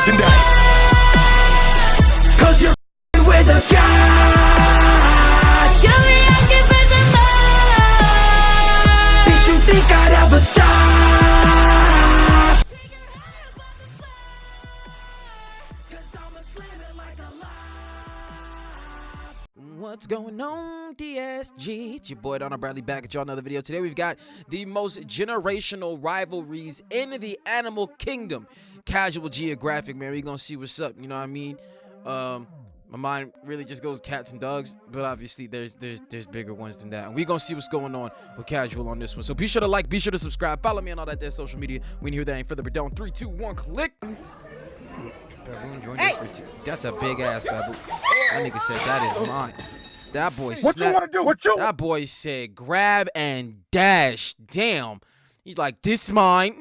tonight. Cause you're with a god. You're invincible. Bitch, you think I'd ever stop? What's going on, DSG? It's your boy Darrnell Bradley back at y'all another video. Today we've got the most generational rivalries in the animal kingdom. Casual Geographic, man. We're gonna see what's up, you know what I mean? My mind really just goes cats and dogs, but obviously there's bigger ones than that. And we're gonna see what's going on with Casual on this one. So be sure to like, be sure to subscribe, follow me on all that dead social media. When you hear that, ain't further ado, 3, 2, 1, click. Baboon joined us for that's a big ass baboon. That nigga said that is mine. That boy What you wanna do? What you? That boy said grab and dash. Damn. He's like, this mine.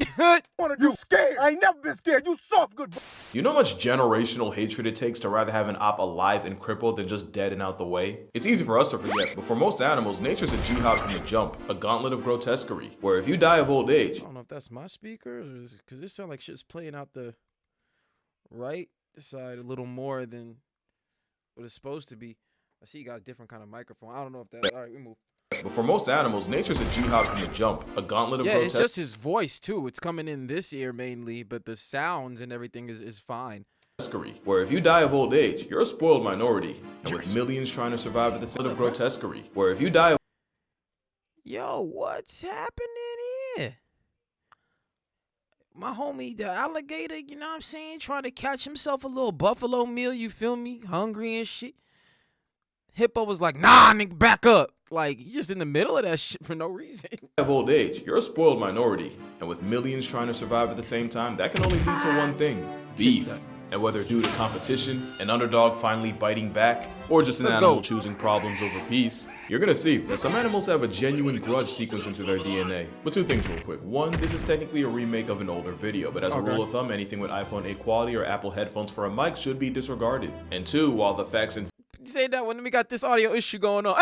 Wanna do? Scared? I ain't never been scared. You soft, good. You know how much generational hatred it takes to rather have an op alive and crippled than just dead and out the way? It's easy for us to forget, but for most animals, nature's a jihad from the jump, a gauntlet of grotesquerie, where if you die of old age... I don't know if that's my speaker, or because it sounds like shit's playing out the right side a little more than what it's supposed to be. I see you got a different kind of microphone. I don't know if that... All right, we move. But for most animals, nature's a jihad from the jump, a gauntlet of grotesquerie. It's just his voice, too. It's coming in this ear mainly, but the sounds and everything is fine. Where if you die of old age, you're a spoiled minority. And with millions trying to survive at the center of grotesquerie. Where if you die of... Yo, what's happening here? My homie, the alligator, you know what I'm saying? Trying to catch himself a little buffalo meal, you feel me? Hungry and shit. Hippo was like, nah, nigga, back up. Like, he's just in the middle of that shit for no reason. Of old age, you're a spoiled minority. And with millions trying to survive at the same time, that can only lead to one thing: beef. And whether due to competition, an underdog finally biting back, or just an animal choosing problems over peace, you're gonna see that some animals have a genuine grudge sequence into their DNA. But two things real quick. One, this is technically a remake of an older video, but as a rule of thumb, anything with iPhone 8 quality or Apple headphones for a mic should be disregarded. And two, while the facts and say that when we got this audio issue going on.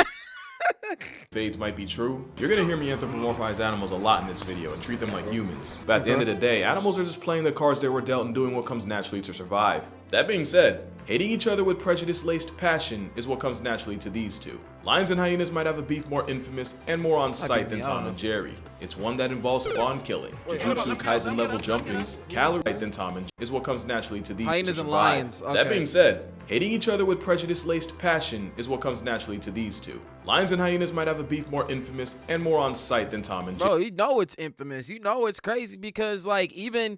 fades might be true, you're gonna hear me anthropomorphize animals a lot in this video and treat them like humans. But at the end of the day, animals are just playing the cards they were dealt and doing what comes naturally to survive. That being said, hating each other with prejudice-laced passion is what comes naturally to these two. Lions and hyenas might have a beef more infamous and more on sight than Tom and Jerry. It's one that involves spawn killing, Jujutsu Kaisen level jumpings, calorie than Tom and Jerry is what comes naturally to these hyenas and lions. That being said, hating each other with prejudice-laced passion is what comes naturally to these two. Lions and hyenas might have a beef more infamous and more on sight than Tom and Jerry. Bro, you know it's infamous. You know it's crazy because like even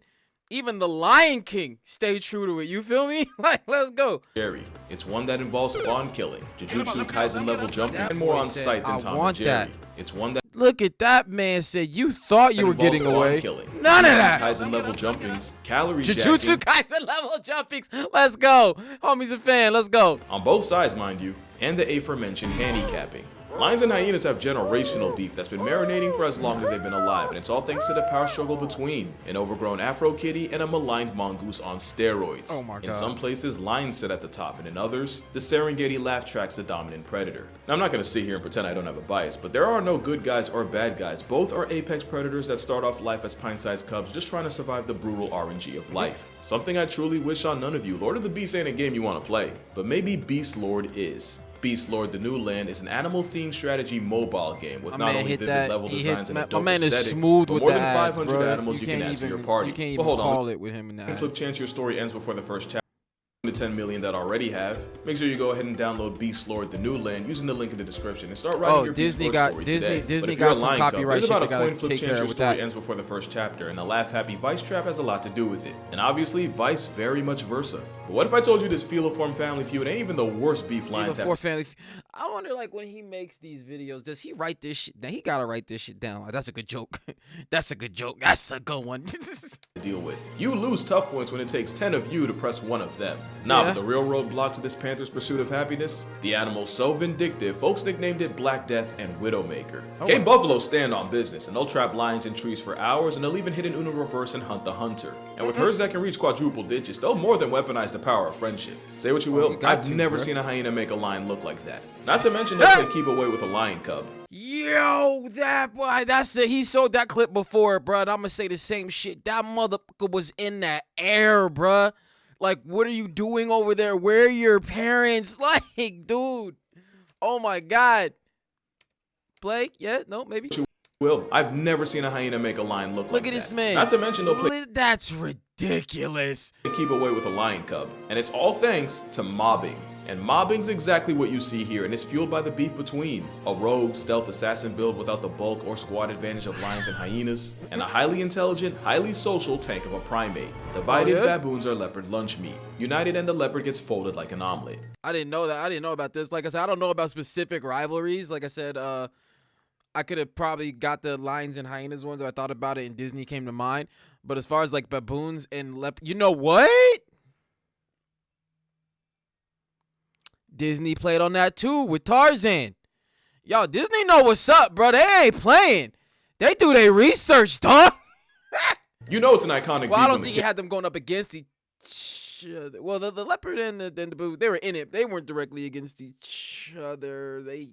the Lion King stayed true to it. You feel me? Like, let's go. Jerry. It's one that involves spawn killing, Jujutsu Kaisen level jumping, and more on sight than Tom and Jerry. It's one that... Look at that man said you thought you were getting away. None of that. Kaisen level jumpings, calorie Jujutsu Kaisen level jumpings. Let's go. Homie's a fan. Let's go. On both sides, mind you, and the aforementioned handicapping. Lions and hyenas have generational beef that's been marinating for as long as they've been alive, and it's all thanks to the power struggle between an overgrown Afro kitty and a maligned mongoose on steroids. Oh my God. In some places, lions sit at the top, and in others, the Serengeti laugh track's the dominant predator. Now, I'm not gonna sit here and pretend I don't have a bias, but there are no good guys or bad guys. Both are apex predators that start off life as pint-sized cubs just trying to survive the brutal RNG of life. Something I truly wish on none of you. Lord of the Beast ain't a game you want to play, but maybe Beast Lord is. Beast Lord: The New Land is an animal-themed strategy mobile game with not only vivid level designs and a dope aesthetic, but more than 500 animals you can add to your party. You can't even call it with him in the ads. Flip chance your story ends before the first chapter. The 10 million that already have, make sure you go ahead and download Beast Lord: The New Land using the link in the description and start writing your Disney story Disney today. got some copyright shit they about a gotta coin flip take chance care your of with story that. ends before the first chapter, and the laugh happy Vice trap has a lot to do with it, and obviously Vice very much versa. But what if I told you this Feel-O-Form Family Feud ain't even the worst beef lions have? I wonder, like, when he makes these videos, does he write this shit down? He gotta write this shit down. Like, that's a good joke. That's a good joke. That's a good one. Deal with. You lose tough points when it takes 10 of you to press one of them. Nah, but the real roadblock to this panther's pursuit of happiness? The animal's so vindictive, folks nicknamed it Black Death and Widowmaker. Cane buffaloes stand on business, and they'll trap lions in trees for hours, and they'll even hit an Uno reverse and hunt the hunter. And with herds that can reach quadruple digits, they'll more than weaponize the power of friendship. Say what you will, I've never seen a hyena make a lion look like that. Not to mention they'll keep away with a lion cub. Yo, that boy, that's it. He showed that clip before, bruh. I'm gonna say the same shit. That motherfucker was in the air, bruh. Like, what are you doing over there? Where are your parents? Like, dude. Oh my God. Blake? Yeah? No, maybe. Will. I've never seen a hyena make a lion look like Look at that. this man. Not to mention they'll play That's ridiculous. to keep away with a lion cub. And it's all thanks to mobbing. And mobbing's exactly what you see here, and it's fueled by the beef between a rogue stealth assassin build without the bulk or squad advantage of lions and hyenas, and a highly intelligent, highly social tank of a primate. Divided, baboons are leopard lunch meat. United, and the leopard gets folded like an omelet. I didn't know that. I didn't know about this. Like I said, I don't know about specific rivalries. Like I said, I could have probably got the lions and hyenas ones if I thought about it and Disney came to mind. But as far as like baboons and leopard, you know what? Disney played on that too with Tarzan. Yo, Disney know what's up, bro. They ain't playing. They do their research, dog. You know it's an iconic Well, beef I don't when think the you had them going up against each other. Well, the leopard and the baboon, they were in it. They weren't directly against each other. They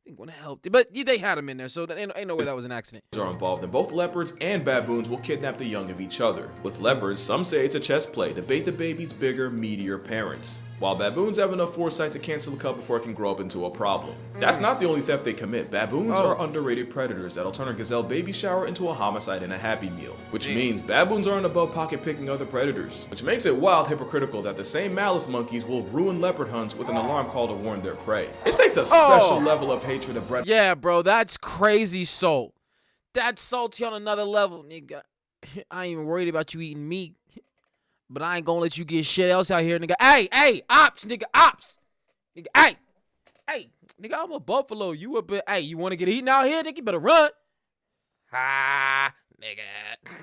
ain't gonna help. But they had them in there, so ain't no way that was an accident. are involved, and both leopards and baboons will kidnap the young of each other. With leopards, some say it's a chess play to bait the baby's bigger, meatier parents, while baboons have enough foresight to cancel the cub before it can grow up into a problem. That's not the only theft they commit. Baboons are underrated predators that'll turn a gazelle baby shower into a homicide and a happy meal, which means baboons aren't above pocket picking other predators, which makes it wild hypocritical that the same malice monkeys will ruin leopard hunts with an alarm call to warn their prey. It takes a special level of hatred of bread. Yeah, bro, that's crazy salt. That's salty on another level, nigga. I ain't even worried about you eating meat, but I ain't gonna let you get shit else out here, nigga. Hey, ops, nigga, ops. Nigga, hey, nigga, I'm a buffalo. You a bit, hey, you wanna get eaten out here, nigga? You better run. Ha, nigga.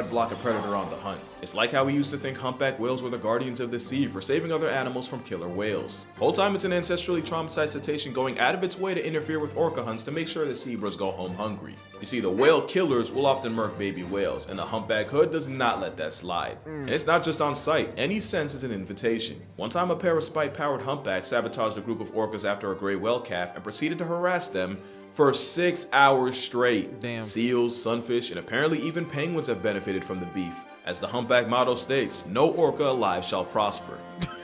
Block a predator on the hunt. It's like how we used to think humpback whales were the guardians of the sea for saving other animals from killer whales. Whole time it's an ancestrally traumatized cetacean going out of its way to interfere with orca hunts to make sure the zebras go home hungry. You see, the whale killers will often murk baby whales, and the humpback hood does not let that slide. And it's not just on sight. Any sense is an invitation. One time a pair of spite-powered humpbacks sabotaged a group of orcas after a gray whale calf and proceeded to harass them for 6 hours straight. Damn. Seals, sunfish, and apparently even penguins have benefited from the beef. As the humpback motto states, no orca alive shall prosper.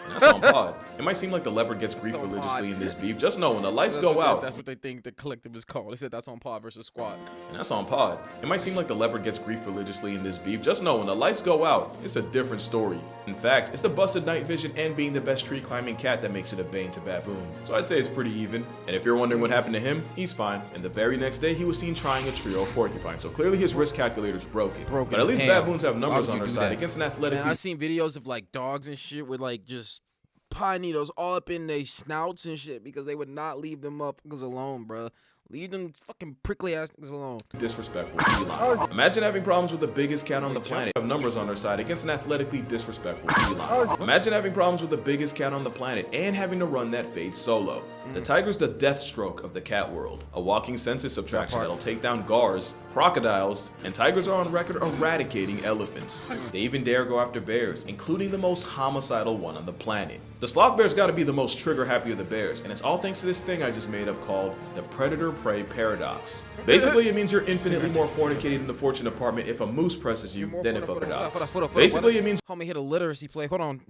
And that's on pod. It might seem like the leopard gets grief religiously in this beef. Just know when the lights go out. That's what they think the collective is called. They said that's on pod versus squad. And that's on pod. It might seem like the leopard gets grief religiously in this beef. Just know when the lights go out, it's a different story. In fact, it's the busted night vision and being the best tree climbing cat that makes it a bane to baboon. So I'd say it's pretty even. And if you're wondering what happened to him, he's fine. And the very next day, he was seen trying a trio of porcupines. So clearly his risk calculator's broken. But at least baboons have numbers on their side against an athletic. Man, I've seen videos of like dogs and shit with like just pine needles all up in their snouts and shit because they would not leave them up alone, bro. Leave them fucking prickly ass niggas alone. Disrespectful feline. Imagine having problems with the biggest cat on the planet. Have numbers on their side against an athletically disrespectful feline. Imagine having problems with the biggest cat on the planet and having to run that fade solo. The tiger's the death stroke of the cat world. A walking census subtraction that'll take down gars, crocodiles, and tigers are on record eradicating elephants. They even dare go after bears, including the most homicidal one on the planet. The sloth bear's gotta be the most trigger happy of the bears, and it's all thanks to this thing I just made up called the predator-prey paradox. Basically, it means you're infinitely more fornicated in the fortune department if a moose presses you than if a paradox. Basically, it means homie hit a literacy play. Hold on.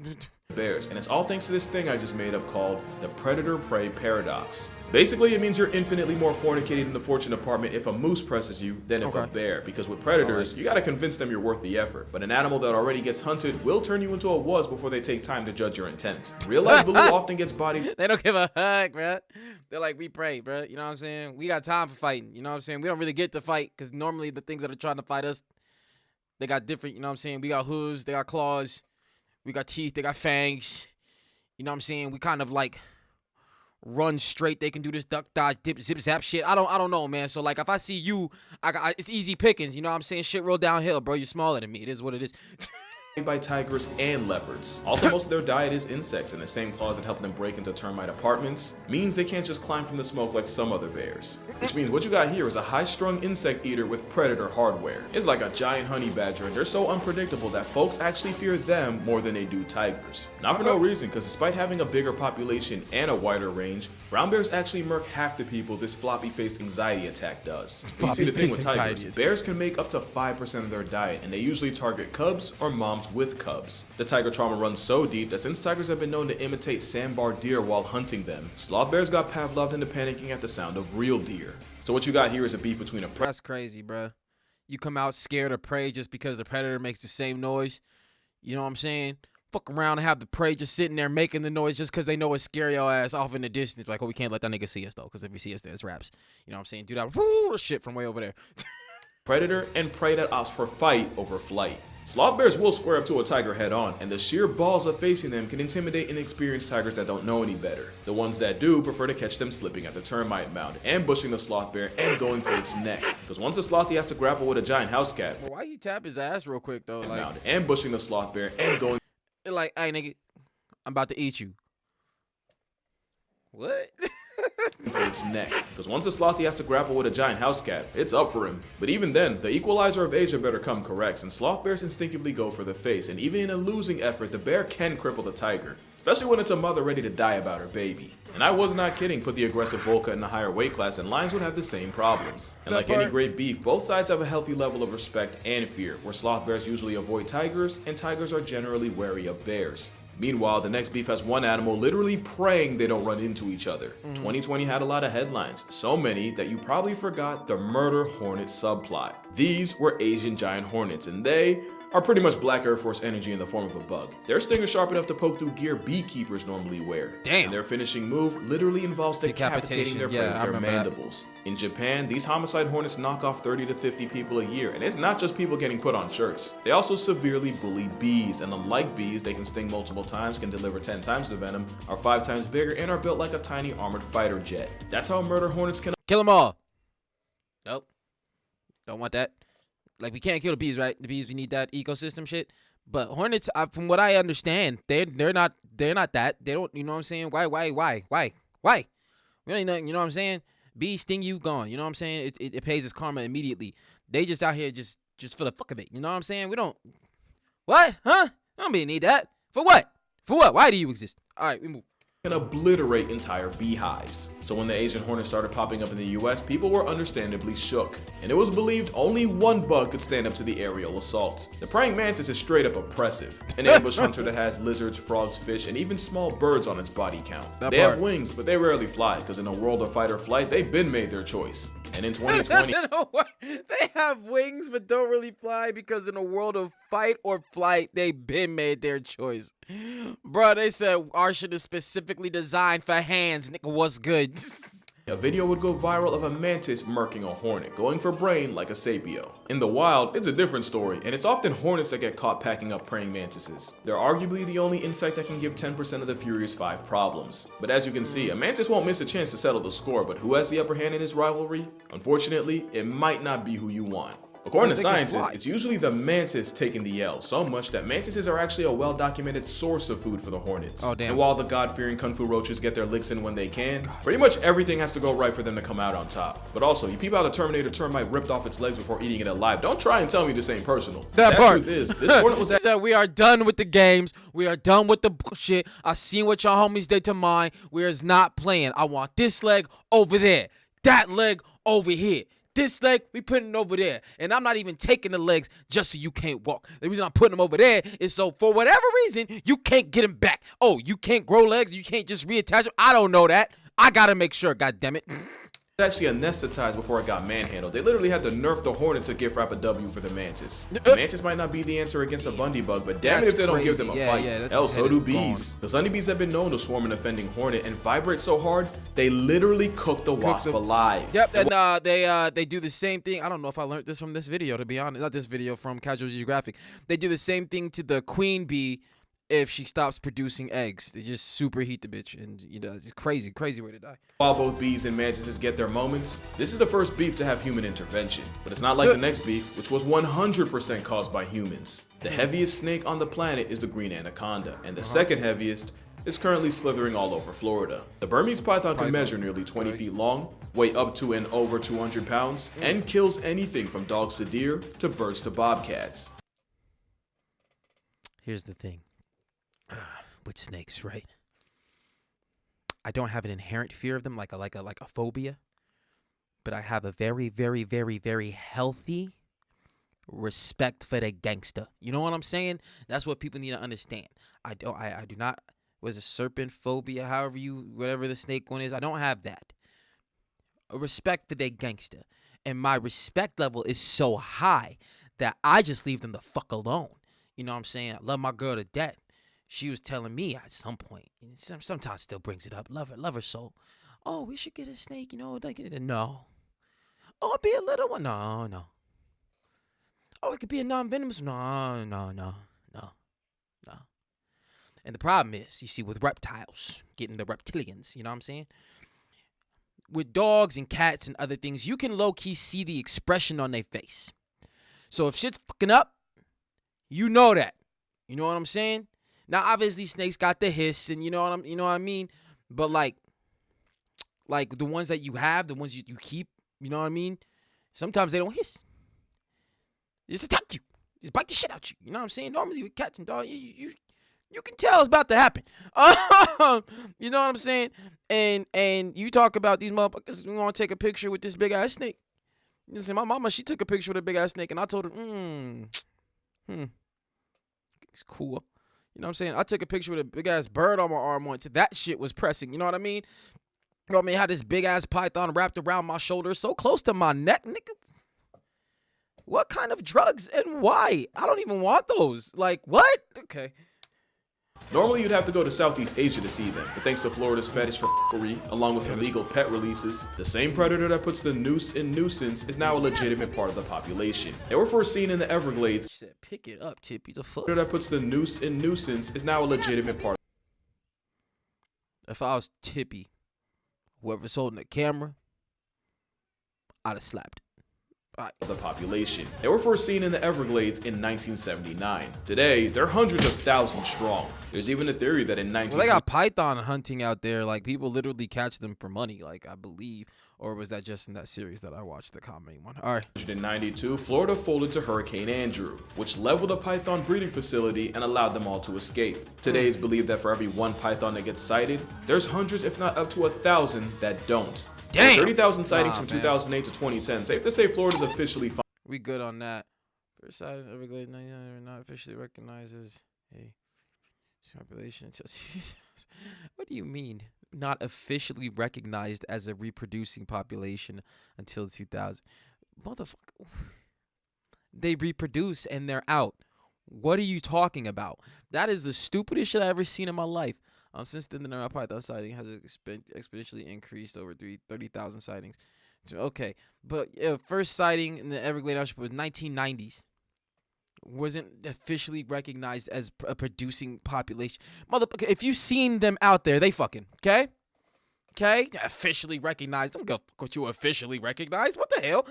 bears, and it's all thanks to this thing I just made up called the predator-prey paradox. Basically, it means you're infinitely more fornicated in the fortune department if a moose presses you than if a bear, because with predators, you gotta convince them you're worth the effort, but an animal that already gets hunted will turn you into a was before they take time to judge your intent. Real life Baloo often gets bodied. They don't give a fuck, bro. They're like, we pray, bro. You know what I'm saying? We got time for fighting. You know what I'm saying? We don't really get to fight because normally the things that are trying to fight us, they got different, you know what I'm saying? We got hooves, they got claws, we got teeth, they got fangs. You know what I'm saying? We kind of like run straight. They can do this duck, dodge, dip, zip, zap shit. I don't know, man. So like if I see you, it's easy pickings. You know what I'm saying? Shit roll downhill, bro. You're smaller than me. It is what it is. By tigers and leopards. Also, most of their diet is insects, and the same claws that help them break into termite apartments means they can't just climb from the smoke like some other bears. Which means what you got here is a high-strung insect eater with predator hardware. It's like a giant honey badger, and they're so unpredictable that folks actually fear them more than they do tigers. Not for no reason, because despite having a bigger population and a wider range, brown bears actually murk half the people this floppy-faced anxiety attack does. You see, the thing with tigers, bears can make up to 5% of their diet, and they usually target cubs or moms moms with cubs. The tiger trauma runs so deep that since tigers have been known to imitate sandbar deer while hunting them, sloth bears got Pavloved into panicking at the sound of real deer. So what you got here is a beef between a That's crazy, bruh. You come out scared of prey just because the predator makes the same noise. You know what I'm saying? Fuck around and have the prey just sitting there making the noise just because they know it's scary your ass off in the distance. Like, oh, we can't let that nigga see us, though, because if he see us, there's raps. You know what I'm saying? Do that whoo, shit from way over there. predator and prey that opts for fight over flight. Sloth bears will square up to a tiger head on, and the sheer balls of facing them can intimidate inexperienced tigers that don't know any better. The ones that do prefer to catch them slipping at the termite mound, ambushing the sloth bear and going for its neck. Because once a slothy has to grapple with a giant house cat, Well, why he tap his ass real quick, though? Like, mound, ambushing the sloth bear and going like, hey, nigga, I'm about to eat you. What? for its neck. Because once a slothy has to grapple with a giant house cat, it's up for him. But even then, the equalizer of Asia better come correct, and sloth bears instinctively go for the face, and even in a losing effort, the bear can cripple the tiger. Especially when it's a mother ready to die about her baby. And I was not kidding, put the aggressive Volca in a higher weight class and lions would have the same problems. And like any great beef, both sides have a healthy level of respect and fear, where sloth bears usually avoid tigers, and tigers are generally wary of bears. Meanwhile, the next beef has one animal literally praying they don't run into each other. 2020 had a lot of headlines, so many that you probably forgot the murder hornet subplot. These were Asian giant hornets, and they are pretty much Black Air Force energy in the form of a bug. Their sting is sharp enough to poke through gear beekeepers normally wear. Damn. And their finishing move literally involves decapitating their prey with their mandibles. In Japan, these homicide hornets knock off 30 to 50 people a year, and it's not just people getting put on shirts. They also severely bully bees, and unlike bees, they can sting multiple times, can deliver 10 times the venom, are 5 times bigger, and are built like a tiny armored fighter jet. That's how murder hornets can Kill them all. Nope. Don't want that. Like, we can't kill the bees, right? The bees, we need that ecosystem shit. But hornets, from what I understand, they're not that. They don't, you know what I'm saying? Why? We don't know, you know what I'm saying? Bees sting you, gone. You know what I'm saying? It pays its karma immediately. They just out here just for the fuck of it. You know what I'm saying? We don't. What? Huh? I don't really need that. For what? For what? Why do you exist? All right, we move. Can obliterate entire beehives. So when the Asian hornet started popping up in the US, people were understandably shook. And it was believed only one bug could stand up to the aerial assault. The praying mantis is straight up oppressive. An ambush hunter that has lizards, frogs, fish, and even small birds on its body count. They have wings, but they rarely fly, because in a world of fight or flight, they've been made their choice. And in 2020, they have wings but don't really fly because in a world of fight or flight, they've been made their choice. Bro, they said our shit is specifically designed for hands. Nigga, what's good? a video would go viral of a mantis murking a hornet, going for brain like a sapio. In the wild, it's a different story, and it's often hornets that get caught packing up praying mantises. They're arguably the only insect that can give 10% of the Furious 5 problems. But as you can see, a mantis won't miss a chance to settle the score, but who has the upper hand in this rivalry? Unfortunately, it might not be who you want. According to scientists, it's usually the mantis taking the L, so much that mantises are actually a well-documented source of food for the hornets. Oh, damn. And while the God-fearing kung fu roaches get their licks in when they can, pretty much everything has to go right for them to come out on top. But also, you peep out a Terminator termite ripped off its legs before eating it alive. Don't try and tell me this ain't personal. That part. Truth is, this hornet was said we are done with the games. We are done with the bullshit. I seen what y'all homies did to mine. We is not playing. I want this leg over there. That leg over here. This leg, we putting it over there. And I'm not even taking the legs just so you can't walk. The reason I'm putting them over there is so for whatever reason, you can't get them back. Oh, you can't grow legs? You can't just reattach them? I don't know that. I gotta make sure, goddammit. actually anesthetized before it got manhandled. They literally had to nerf the hornet to gift wrap a W for the mantis. The mantis might not be the answer against a Bundy bug, but damn it if they don't give them a fight. Hell, so do bees. The honeybees have been known to swarm an offending hornet and vibrate so hard, they literally cook the wasp alive. Yep, and they do the same thing. I don't know if I learned this from this video, to be honest. Not this video, from Casual Geographic. They do the same thing to the queen bee if she stops producing eggs. They just superheat the bitch, and you know, it's crazy way to die. While both bees and mantises get their moments, this is the first beef to have human intervention. But it's not like the next beef, which was 100% caused by humans. The heaviest snake on the planet is the green anaconda, and the second heaviest is currently slithering all over Florida. The Burmese python can measure nearly 20 feet long, weigh up to and over 200 pounds, and kills anything from dogs to deer to birds to bobcats. Here's the thing. With snakes, right? I don't have an inherent fear of them, like a phobia, but I have a very, very, very, very healthy respect for the gangster. You know what I'm saying? That's what people need to understand. I do not, was a serpent phobia, whatever the snake one is. I don't have that. A respect for the gangster. And my respect level is so high that I just leave them the fuck alone. You know what I'm saying? I love my girl to death. She was telling me at some point, and sometimes still brings it up, love her so. Oh, we should get a snake, no. Oh, it'd be a little one. No. Oh, it could be a non-venomous. No. And the problem is, you see, with reptiles, getting the reptilians, you know what I'm saying? With dogs and cats and other things, you can low-key see the expression on their face. So if shit's fucking up, you know that. You know what I'm saying? Now, obviously, snakes got the hiss, and you know what I mean? But like the ones that you have, the ones you keep, you know what I mean? Sometimes they don't hiss. They just attack you. Just bite the shit out you. You know what I'm saying? Normally with cats and dogs, you can tell it's about to happen. You know what I'm saying? And you talk about these motherfuckers who want to take a picture with this big ass snake. You see, my mama, she took a picture with a big ass snake, and I told her, it's cool. You know what I'm saying? I took a picture with a big ass bird on my arm once. That shit was pressing. You know what I mean? You know what I mean? How this big ass python wrapped around my shoulder, so close to my neck, nigga. What kind of drugs and why? I don't even want those. Like, what? Okay. Normally, you'd have to go to Southeast Asia to see them, but thanks to Florida's fetish for f***ery, along with illegal pet releases, the same predator that puts the noose in nuisance is now a legitimate part of the population. They were first seen in the Everglades. She said, pick it up, Tippy, the fuck. The predator that puts the noose in nuisance is now a legitimate part. If I was Tippy, whoever's holding the camera, I'd have slapped it. Of the population. They were first seen in the Everglades in 1979. Today, they're hundreds of thousands strong. There's even a theory that in Well, they got python hunting out there. Like, people literally catch them for money, like, I believe. Or was that just in that series that I watched, the comedy one? All right. 1992, Florida folded to Hurricane Andrew, which leveled a python breeding facility and allowed them all to escape. Today, it's believed that for every one python that gets sighted, there's hundreds, if not up to 1,000, that don't. Damn. 30,000 sightings from 2008 to 2010. Safe to say Florida's officially fine. We good on that. First sighted in Everglades, not officially recognized as a population. What do you mean? Not officially recognized as a reproducing population until 2000. Motherfucker. They reproduce and they're out. What are you talking about? That is the stupidest shit I ever seen in my life. Since then, the NemRap python sighting has exponentially increased over 30,000 sightings. So, okay, but first sighting in the Everglades was 1990s. Wasn't officially recognized as a producing population. Motherfucker, if you've seen them out there, they fucking, okay? Okay? Officially recognized. Don't go fuck what you officially recognized. What the hell?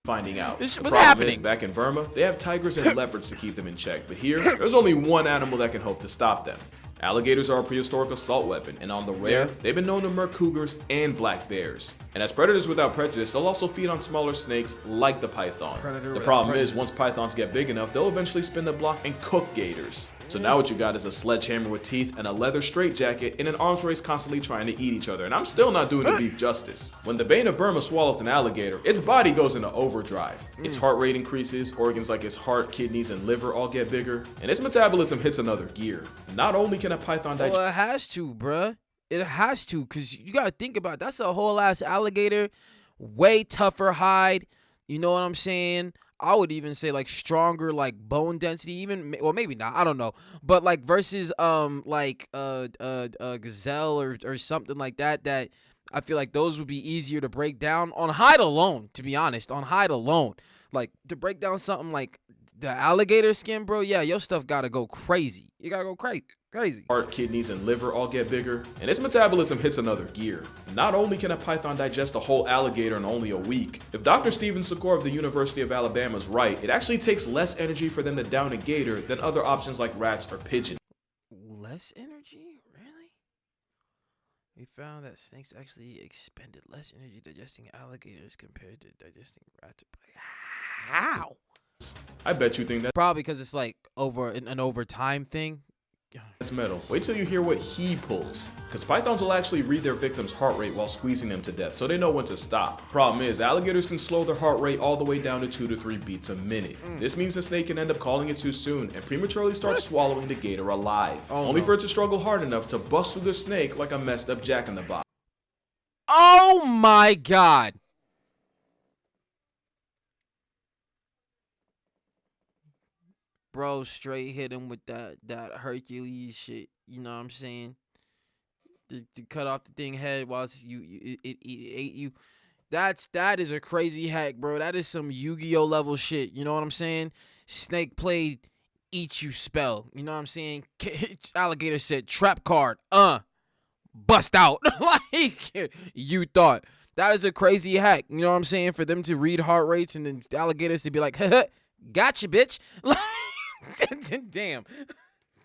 Finding out. This the was problem happening. is, back in Burma, they have tigers and leopards to keep them in check. But here, there's only one animal that can hope to stop them. Alligators are a prehistoric assault weapon, and on the rare, they've been known to murk cougars and black bears. And as predators without prejudice, they'll also feed on smaller snakes like the python. The problem is, once pythons get big enough, they'll eventually spin the block and cook gators. So now what you got is a sledgehammer with teeth and a leather straitjacket in an arms race constantly trying to eat each other. And I'm still not doing the beef justice. When the Bane of Burma swallows an alligator, its body goes into overdrive. Its heart rate increases, organs like its heart, kidneys, and liver all get bigger, and its metabolism hits another gear. Not only can a python digest— Well, it has to, bruh. It has to, because you got to think about it. That's a whole ass alligator, way tougher hide. You know what I'm saying? I would even say like stronger like bone density, even, well, maybe not, I don't know, but like versus gazelle or something like that I feel like those would be easier to break down on hide alone, to be honest. On hide alone, like to break down something like the alligator skin, bro, yeah, your stuff gotta go crazy. You gotta go crazy. Heart, kidneys, and liver all get bigger, and its metabolism hits another gear. Not only can a python digest a whole alligator in only a week, if Dr. Steven Secor of the University of Alabama is right, it actually takes less energy for them to down a gator than other options like rats or pigeons. Less energy? Really? We found that snakes actually expended less energy digesting alligators compared to digesting rats. How? I bet you think that— Probably because it's like over an over time thing. It's metal. Wait till you hear what he pulls. Because pythons will actually read their victim's heart rate while squeezing them to death, so they know when to stop. Problem is, alligators can slow their heart rate all the way down to 2 to 3 beats a minute. This means the snake can end up calling it too soon and prematurely start swallowing the gator alive. Only for it to struggle hard enough to bust through the snake like a messed up jack-in-the-box. Oh my God. Bro, straight hit him with that Hercules shit. You know what I'm saying? To cut off the thing head whilst it ate you. That is a crazy hack, bro. That is some Yu-Gi-Oh level shit. You know what I'm saying? Snake played eat you spell. You know what I'm saying? Alligator said trap card. Bust out. Like you thought. That is a crazy hack. You know what I'm saying? For them to read heart rates and then alligators to be like, gotcha, bitch. Damn.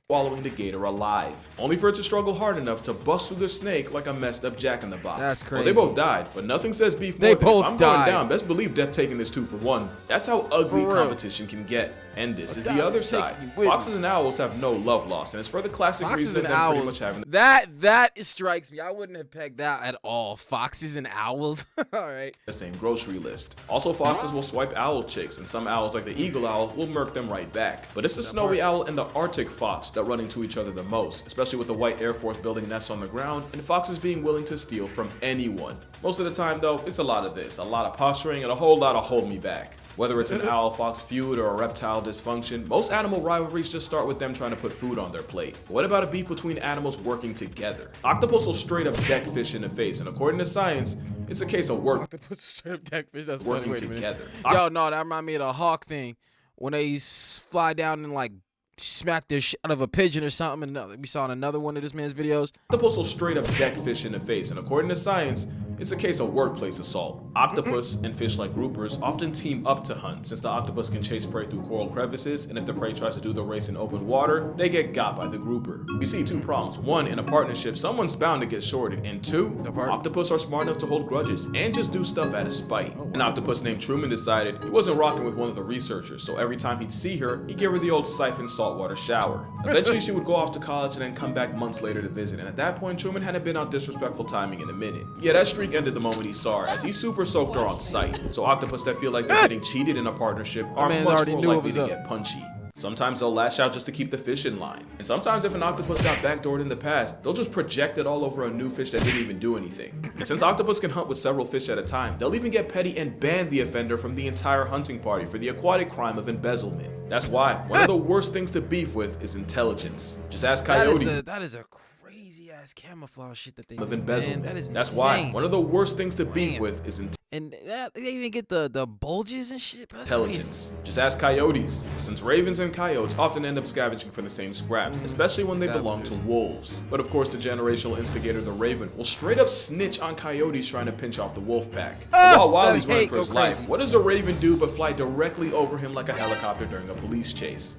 Swallowing the gator alive. Only for it to struggle hard enough to bust through the snake like a messed up jack-in-the-box. That's crazy. Well, they both died, but nothing says beef more They than both if I'm died. going down, best believe Death taking this 2 for 1. That's how ugly real. competition can get. And this is the other side. Foxes and owls have no love lost, and it's for the classic Foxes reason and of them pretty owls. much having That strikes me. I wouldn't have pegged that at all. Foxes and owls. All right. the same grocery list. Also, foxes will swipe owl chicks, and some owls like the eagle owl will murk them right back. But it's the snowy owl and the Arctic fox that run into each other the most, especially with the white Air Force building nests on the ground and foxes being willing to steal from anyone. Most of the time though, it's a lot of this, a lot of posturing and a whole lot of hold me back. Whether it's an owl-fox feud or a reptile dysfunction, most animal rivalries just start with them trying to put food on their plate. But what about a beef between animals working together? Octopus will straight up deck fish in the face, and according to science, it's a case of Octopus straight up deck fish. That's working funny. Wait a minute. together. Yo, no, that remind me of the hawk thing when they fly down and like smack the shit out of a pigeon or something. And we saw in another one of this man's videos. Octopus will straight up deck fish in the face, and according to science, it's a case of workplace assault. Octopus and fish-like groupers often team up to hunt, since the octopus can chase prey through coral crevices, and if the prey tries to do the race in open water, they get got by the grouper. You see 2 problems. 1, in a partnership, someone's bound to get shorted, and 2, octopus are smart enough to hold grudges and just do stuff out of spite. An octopus named Truman decided he wasn't rocking with one of the researchers, so every time he'd see her, he'd give her the old siphon saltwater shower. Eventually, she would go off to college and then come back months later to visit, and at that point, Truman hadn't been on disrespectful timing in a minute. Yeah, that streak ended the moment he saw her, as he super soaked her on sight. So octopus that feel like they're getting cheated in a partnership are much more likely to get punchy. Sometimes they'll lash out just to keep the fish in line. And sometimes if an octopus got backdoored in the past, they'll just project it all over a new fish that didn't even do anything. And since octopus can hunt with several fish at a time, they'll even get petty and ban the offender from the entire hunting party for the aquatic crime of embezzlement. That's why one of the worst things to beef with is intelligence. Just ask coyotes. That is a crazy ass camouflage shit that they of do, embezzlement. man. That is That's insane. why one of the worst things to beef with is And they even get the bulges and shit. But that's intelligence. crazy. Just ask coyotes, since ravens and coyotes often end up scavenging for the same scraps, especially when they belong to wolves. But of course, the generational instigator, the raven, will straight up snitch on coyotes trying to pinch off the wolf pack. While he's running for his life, what does the raven do but fly directly over him like a helicopter during a police chase?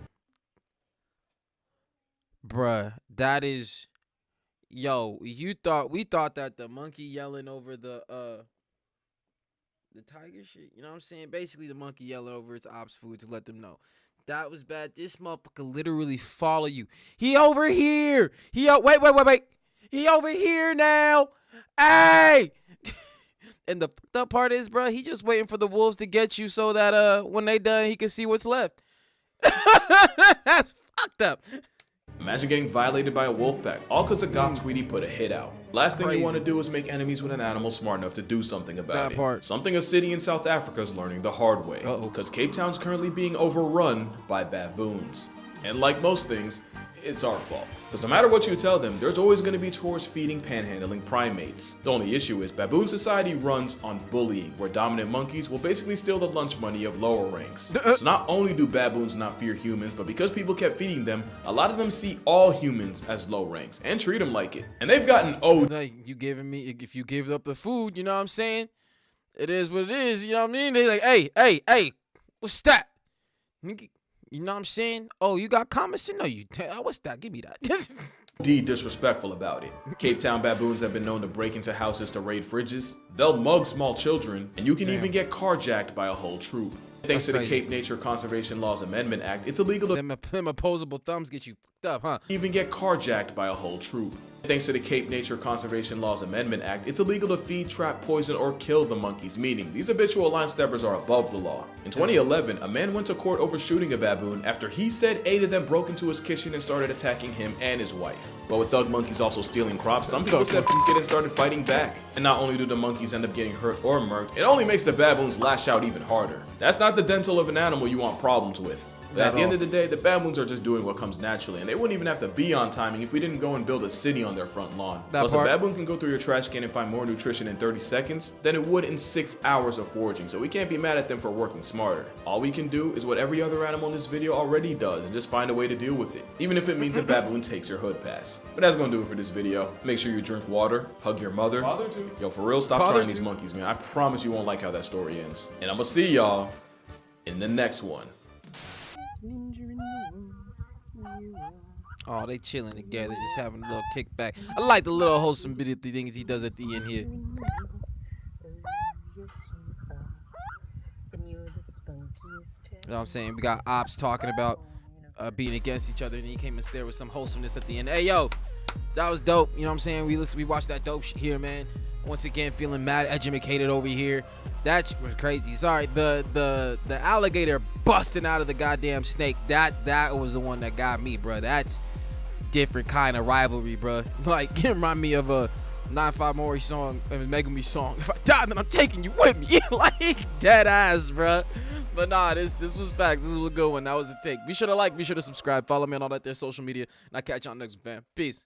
Bruh, that is... Yo, we thought that the monkey yelling over the tiger shit, you know what I'm saying? Basically, the monkey yelling over its ops food to let them know. That was bad. This motherfucker literally follow you. He over here. Wait. He over here now. Hey! And the fucked up part is, bro, he just waiting for the wolves to get you so that when they done, he can see what's left. That's fucked up. Imagine getting violated by a wolf pack, all because a goth tweety put a hit out. Last thing you want to do is make enemies with an animal smart enough to do something about it. Something a city in South Africa is learning the hard way. Because Cape Town's currently being overrun by baboons. And like most things, it's our fault. Because no matter what you tell them, there's always going to be tours feeding panhandling primates. The only issue is baboon society runs on bullying, where dominant monkeys will basically steal the lunch money of lower ranks. So not only do baboons not fear humans, but because people kept feeding them, a lot of them see all humans as low ranks and treat them like it. And they've gotten Like, you giving me, if you give up the food, you know what I'm saying? It is what it is, you know what I mean? They like, hey, what's that? You know what I'm saying? Oh, you got comments? No, you. What's that? Give me that. disrespectful about it. Cape Town baboons have been known to break into houses to raid fridges. They'll mug small children, and you can even get carjacked by a whole troop. Thanks to the crazy. Cape Nature Conservation Laws Amendment Act, it's illegal to Them opposable thumbs get you fucked up, huh? even get carjacked by a whole troop. Thanks to the Cape Nature Conservation Laws Amendment Act, it's illegal to feed, trap, poison, or kill the monkeys, meaning these habitual line steppers are above the law. In 2011, a man went to court over shooting a baboon after he said 8 of them broke into his kitchen and started attacking him and his wife. But with thug monkeys also stealing crops, some people said he and started fighting back. And not only do the monkeys end up getting hurt or murked, it only makes the baboons lash out even harder. That's not the dental of an animal you want problems with. But at the end of the day, the baboons are just doing what comes naturally, and they wouldn't even have to be on timing if we didn't go and build a city on their front lawn. Plus, a baboon can go through your trash can and find more nutrition in 30 seconds than it would in 6 hours of foraging, so we can't be mad at them for working smarter. All we can do is what every other animal in this video already does, and just find a way to deal with it, even if it means a baboon takes your hood pass. But that's gonna do it for this video. Make sure you drink water, hug your mother. Father too. Yo, for real, stop trying these monkeys, man. I promise you won't like how that story ends. And I'm gonna see y'all in the next one. Oh, they chilling together, just having a little kickback. I like the little wholesome bit of the things he does at the end here. You know what I'm saying? We got Ops talking about being against each other, and he came in there with some wholesomeness at the end. Hey, yo, that was dope. You know what I'm saying? We watched that dope shit here, man. Once again, feeling mad educated over here. That was crazy. Sorry, the alligator busting out of the goddamn snake. That was the one that got me, bro. That's different kind of rivalry, bro. Like, it remind me of a 9-5 Mori song, a Megumi song. If I die, then I'm taking you with me. Like, dead ass, bro. But nah, this was facts. This was a good one. That was a take. Be sure to like, be sure to subscribe, follow me on all that there social media, and I'll catch y'all next one, fam. Peace.